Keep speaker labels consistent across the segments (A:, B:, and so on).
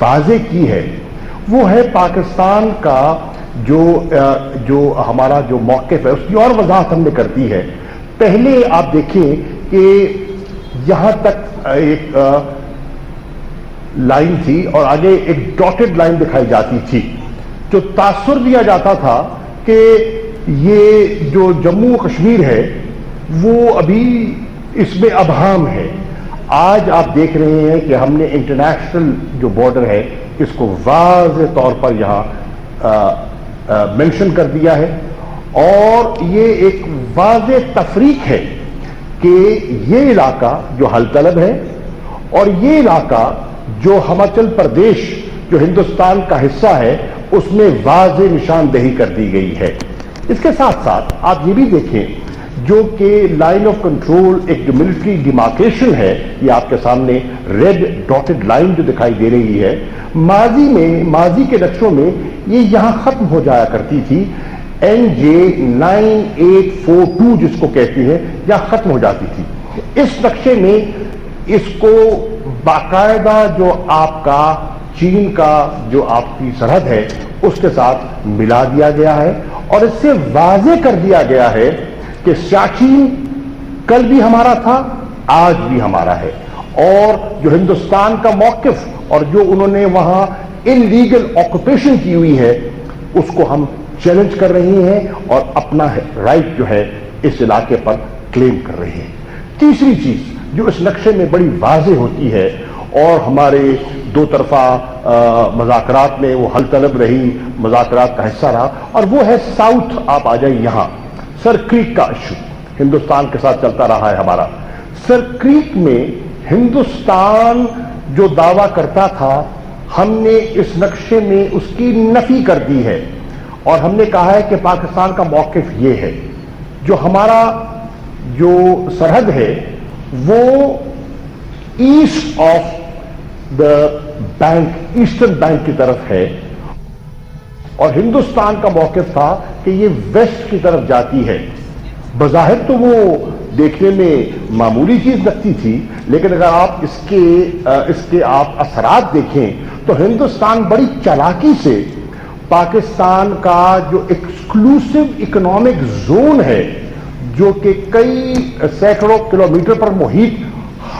A: واضح کی ہے وہ ہے پاکستان کا جو ہمارا جو موقف ہے اس کی اور وضاحت ہم نے کر دی ہے. پہلے آپ دیکھیں کہ یہاں تک ایک لائن تھی اور آگے ایک ڈاٹڈ لائن دکھائی جاتی تھی, جو تاثر دیا جاتا تھا کہ یہ جو جموں کشمیر ہے وہ ابھی اس میں ابہام ہے. آج آپ دیکھ رہے ہیں کہ ہم نے انٹرنیشنل جو بارڈر ہے اس کو واضح طور پر یہاں مینشن کر دیا ہے, اور یہ ایک واضح تفریق ہے کہ یہ علاقہ جو حل طلب ہے اور یہ علاقہ جو ہماچل پردیش جو ہندوستان کا حصہ ہے اس میں واضح نشاندہی کر دی گئی ہے. اس کے ساتھ ساتھ آپ یہ بھی دیکھیں جو کہ لائن آف کنٹرول ایک جو ملٹری ڈیمارکیشن ہے, یہ آپ کے سامنے ریڈ ڈاٹڈ لائن جو دکھائی دے رہی ہے, ماضی کے نقشوں میں یہ یہاں ختم ہو جایا کرتی تھی. NJ 9842 جس کو کہتے ہیں یہاں ختم ہو جاتی تھی. اس نقشے میں اس کو باقاعدہ جو آپ کا چین کا جو آپ کی سرحد ہے اس کے ساتھ ملا دیا گیا ہے, اور اس سے واضح کر دیا گیا ہے کہ سیاچین کل بھی ہمارا تھا, آج بھی ہمارا ہے, اور جو ہندوستان کا موقف اور جو انہوں نے وہاں انلیگل آکوپیشن کی ہوئی ہے اس کو ہم چیلنج کر رہے ہیں اور اپنا رائٹ جو ہے اس علاقے پر کلیم کر رہے ہیں. تیسری چیز جو اس نقشے میں بڑی واضح ہوتی ہے اور ہمارے دو طرفہ مذاکرات میں وہ حل طلب رہی, مذاکرات کا حصہ رہا, اور وہ ہے ساؤتھ. آپ آ جائیں یہاں سر کریک کا ایشو ہندوستان کے ساتھ چلتا رہا ہے ہمارا. سر کریک میں ہندوستان جو دعویٰ کرتا تھا ہم نے اس نقشے میں اس کی نفی کر دی ہے, اور ہم نے کہا ہے کہ پاکستان کا موقف یہ ہے جو ہمارا جو سرحد ہے وہ east of the bank, eastern bank کی طرف ہے, اور ہندوستان کا موقف تھا کہ یہ ویسٹ کی طرف جاتی ہے. بظاہر تو وہ دیکھنے میں معمولی چیز لگتی تھی, لیکن اگر آپ اس کے آپ اثرات دیکھیں تو ہندوستان بڑی چالاکی سے پاکستان کا جو ایکسکلوسیو اکنامک زون ہے جو کہ کئی سینکڑوں کلومیٹر پر محیط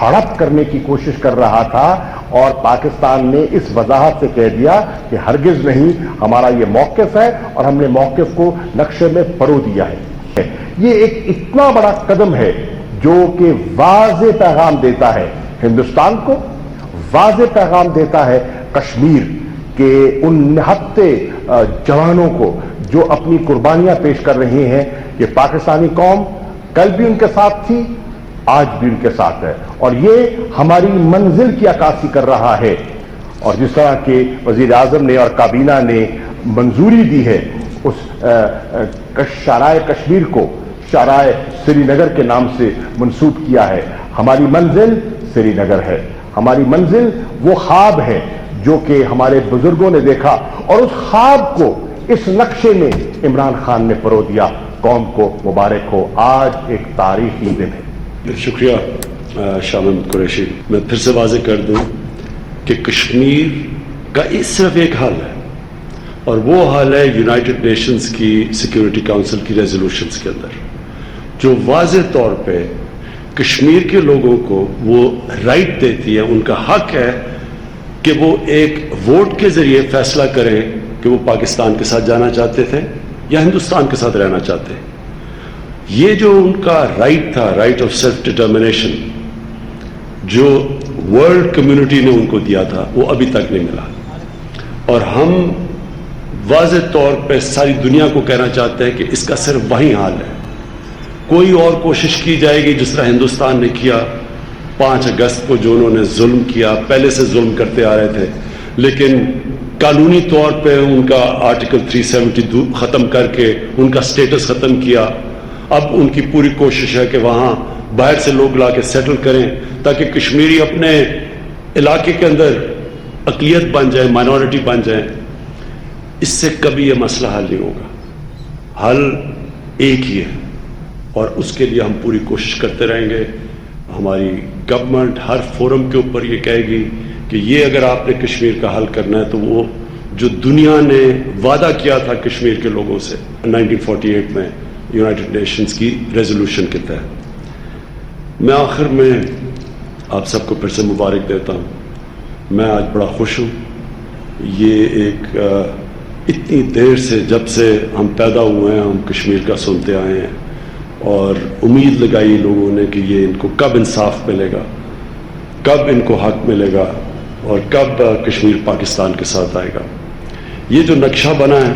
A: ہڑپ کرنے کی کوشش کر رہا تھا, اور پاکستان نے اس وضاحت سے کہہ دیا کہ ہرگز نہیں, ہمارا یہ موقف ہے اور ہم نے موقف کو نقشے میں پرو دیا ہے. یہ ایک اتنا بڑا قدم ہے جو کہ واضح پیغام دیتا ہے ہندوستان کو, واضح پیغام دیتا ہے کشمیر کے ان نہتے جوانوں کو جو اپنی قربانیاں پیش کر رہے ہیں کہ پاکستانی قوم کل بھی ان کے ساتھ تھی, آج بھی ان کے ساتھ ہے, اور یہ ہماری منزل کی عکاسی کر رہا ہے. اور جس طرح کہ وزیر اعظم نے اور کابینہ نے منظوری دی ہے اس شارائے کشمیر کو شارائے سری نگر کے نام سے منسوب کیا ہے. ہماری منزل سری نگر ہے, ہماری منزل وہ خواب ہے جو کہ ہمارے بزرگوں نے دیکھا, اور اس خواب کو اس نقشے میں عمران خان نے پرو دیا. قوم کو مبارک ہو, آج ایک تاریخی دن ہے.
B: شکریہ شاہ محمود قریشی. میں پھر سے واضح کر دوں کہ کشمیر کا صرف ایک حل ہے, اور وہ حل ہے یونائٹڈ نیشنز کی سیکیورٹی کاؤنسل کی ریزولوشنز کے اندر, جو واضح طور پہ کشمیر کے لوگوں کو وہ رائٹ دیتی ہے, ان کا حق ہے کہ وہ ایک ووٹ کے ذریعے فیصلہ کریں کہ وہ پاکستان کے ساتھ جانا چاہتے تھے یا ہندوستان کے ساتھ رہنا چاہتے ہیں. یہ جو ان کا رائٹ تھا, رائٹ آف سیلف ڈٹرمنیشن, جو ورلڈ کمیونٹی نے ان کو دیا تھا, وہ ابھی تک نہیں ملا. اور ہم واضح طور پہ ساری دنیا کو کہنا چاہتے ہیں کہ اس کا صرف وہی حال ہے. کوئی اور کوشش کی جائے گی جس طرح ہندوستان نے کیا 5 اگست کو, جو انہوں نے ظلم کیا, پہلے سے ظلم کرتے آ رہے تھے, لیکن قانونی طور پہ ان کا آرٹیکل 370 ختم کر کے ان کا سٹیٹس ختم کیا. اب ان کی پوری کوشش ہے کہ وہاں باہر سے لوگ لا کے سیٹل کریں تاکہ کشمیری اپنے علاقے کے اندر اقلیت بن جائیں, مائنورٹی بن جائیں. اس سے کبھی یہ مسئلہ حل نہیں ہوگا. حل ایک ہی ہے, اور اس کے لیے ہم پوری کوشش کرتے رہیں گے. ہماری گورنمنٹ ہر فورم کے اوپر یہ کہے گی کہ یہ اگر آپ نے کشمیر کا حل کرنا ہے تو وہ جو دنیا نے وعدہ کیا تھا کشمیر کے لوگوں سے 1948 میں یونائٹڈ نیشنز کی ریزولوشن کے تحت. میں آخر میں آپ سب کو پھر سے مبارک دیتا ہوں. میں آج بڑا خوش ہوں. یہ ایک اتنی دیر سے جب سے ہم پیدا ہوئے ہیں ہم کشمیر کا سنتے آئے ہیں اور امید لگائی لوگوں نے کہ یہ ان کو کب انصاف ملے گا, کب ان کو حق ملے گا اور کب کشمیر پاکستان کے ساتھ آئے گا. یہ جو نقشہ بنا ہے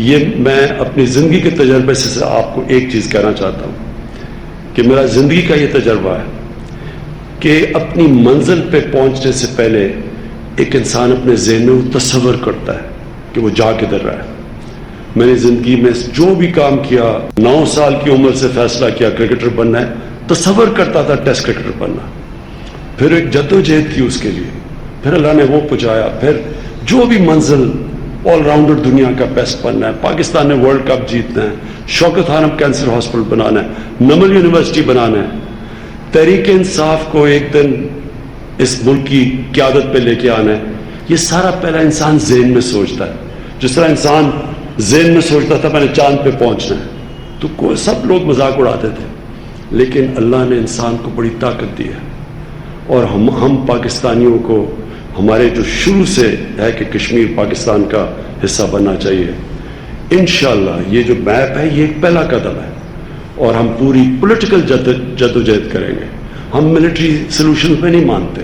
B: یہ میں اپنی زندگی کے تجربے سے آپ کو ایک چیز کہنا چاہتا ہوں کہ میرا زندگی کا یہ تجربہ ہے کہ اپنی منزل پہ پہنچنے سے پہلے ایک انسان اپنے ذہن میں وہ تصور کرتا ہے کہ وہ جا کدھر رہا ہے. میں نے زندگی میں جو بھی کام کیا 9 سال کی عمر سے فیصلہ کیا کرکٹر بننا ہے, تصور کرتا تھا ٹیسٹ کرکٹر بننا, پھر ایک جدوجہد تھی اس کے لیے, پھر اللہ نے وہ پہنچایا, پھر جو بھی منزل آل راؤنڈر دنیا کا بیسٹ بننا ہے, پاکستان نے ورلڈ کپ جیتنا ہے, شوکت خانم کینسر ہاسپٹل بنانا ہے, نمل یونیورسٹی بنانا ہے, تحریک انصاف کو ایک دن اس ملک کی قیادت پہ لے کے آنا ہے. یہ سارا پہلا انسان ذہن میں سوچتا ہے. جس طرح انسان ذہن میں سوچتا تھا میں نے چاند پہ پہنچنا ہے تو کوئی سب لوگ مذاق اڑاتے تھے, لیکن اللہ نے انسان کو بڑی طاقت دی ہے اور ہم پاکستانیوں کو ہمارے جو شروع سے ہے کہ کشمیر پاکستان کا حصہ بننا چاہیے. انشاءاللہ یہ جو میپ ہے یہ ایک پہلا قدم ہے اور ہم پوری پولیٹیکل جدوجہد کریں گے. ہم ملٹری سلوشنز میں نہیں مانتے,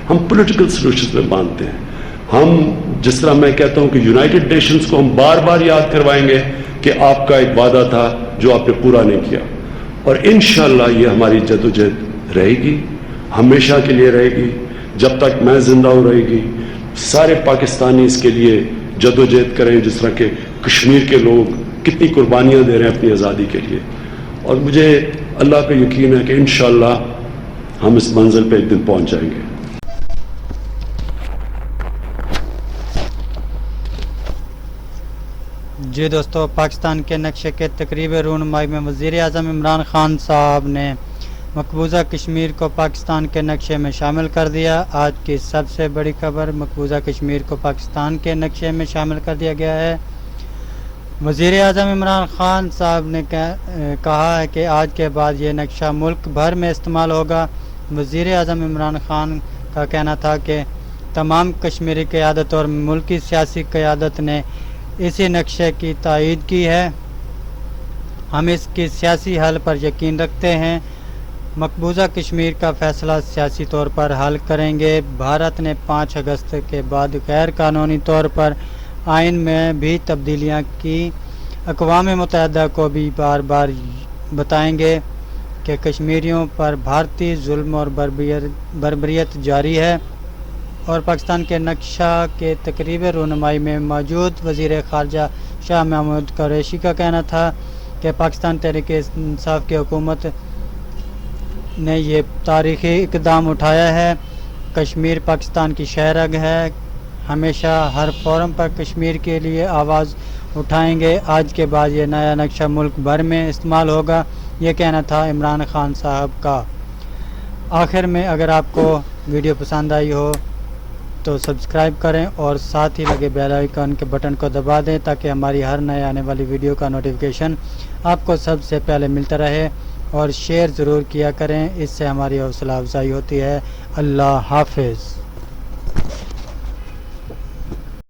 B: ہم پولیٹیکل سلوشنز میں مانتے ہیں. ہم جس طرح میں کہتا ہوں کہ یونائٹڈ نیشنز کو ہم بار بار یاد کروائیں گے کہ آپ کا ایک وعدہ تھا جو آپ نے پورا نہیں کیا, اور انشاءاللہ یہ ہماری جدوجہد رہے گی, ہمیشہ کے لیے رہے گی, جب تک میں زندہ ہوں رہے گی. سارے پاکستانی اس کے لیے جدوجہد کریں جس طرح کہ کشمیر کے لوگ کتنی قربانیاں دے رہے ہیں اپنی آزادی کے لیے. اور مجھے اللہ پہ یقین ہے کہ انشاءاللہ ہم اس منزل پہ ایک دن پہنچ جائیں گے.
C: جی دوستو, پاکستان کے نقشے کے تقریب رونمائی میں وزیر اعظم عمران خان صاحب نے مقبوضہ کشمیر کو پاکستان کے نقشے میں شامل کر دیا. آج کی سب سے بڑی خبر, مقبوضہ کشمیر کو پاکستان کے نقشے میں شامل کر دیا گیا ہے. وزیر اعظم عمران خان صاحب نے کہا ہے کہ آج کے بعد یہ نقشہ ملک بھر میں استعمال ہوگا. وزیر اعظم عمران خان کا کہنا تھا کہ تمام کشمیری قیادت اور ملکی سیاسی قیادت نے اسی نقشے کی تائید کی ہے. ہم اس کی سیاسی حل پر یقین رکھتے ہیں. مقبوضہ کشمیر کا فیصلہ سیاسی طور پر حل کریں گے. بھارت نے 5 اگست کے بعد غیر قانونی طور پر آئین میں بھی تبدیلیاں کی. اقوام متحدہ کو بھی بار بار بتائیں گے کہ کشمیریوں پر بھارتی ظلم اور بربریت جاری ہے. اور پاکستان کے نقشہ کے تقریب رونمائی میں موجود وزیر خارجہ شاہ محمود قریشی کا کہنا تھا کہ پاکستان تحریک انصاف کی حکومت نے یہ تاریخی اقدام اٹھایا ہے. کشمیر پاکستان کی شہرگ ہے. ہمیشہ ہر فورم پر کشمیر کے لیے آواز اٹھائیں گے. آج کے بعد یہ نیا نقشہ ملک بھر میں استعمال ہوگا. یہ کہنا تھا عمران خان صاحب کا. آخر میں اگر آپ کو ویڈیو پسند آئی ہو تو سبسکرائب کریں اور ساتھ ہی لگے بیل آئیکن کے بٹن کو دبا دیں تاکہ ہماری ہر نئے آنے والی ویڈیو کا نوٹیفیکیشن آپ کو سب سے پہلے ملتا رہے. اور شیئر ضرور کیا کریں, اس سے ہماری حوصلہ افزائی ہوتی ہے. اللہ حافظ.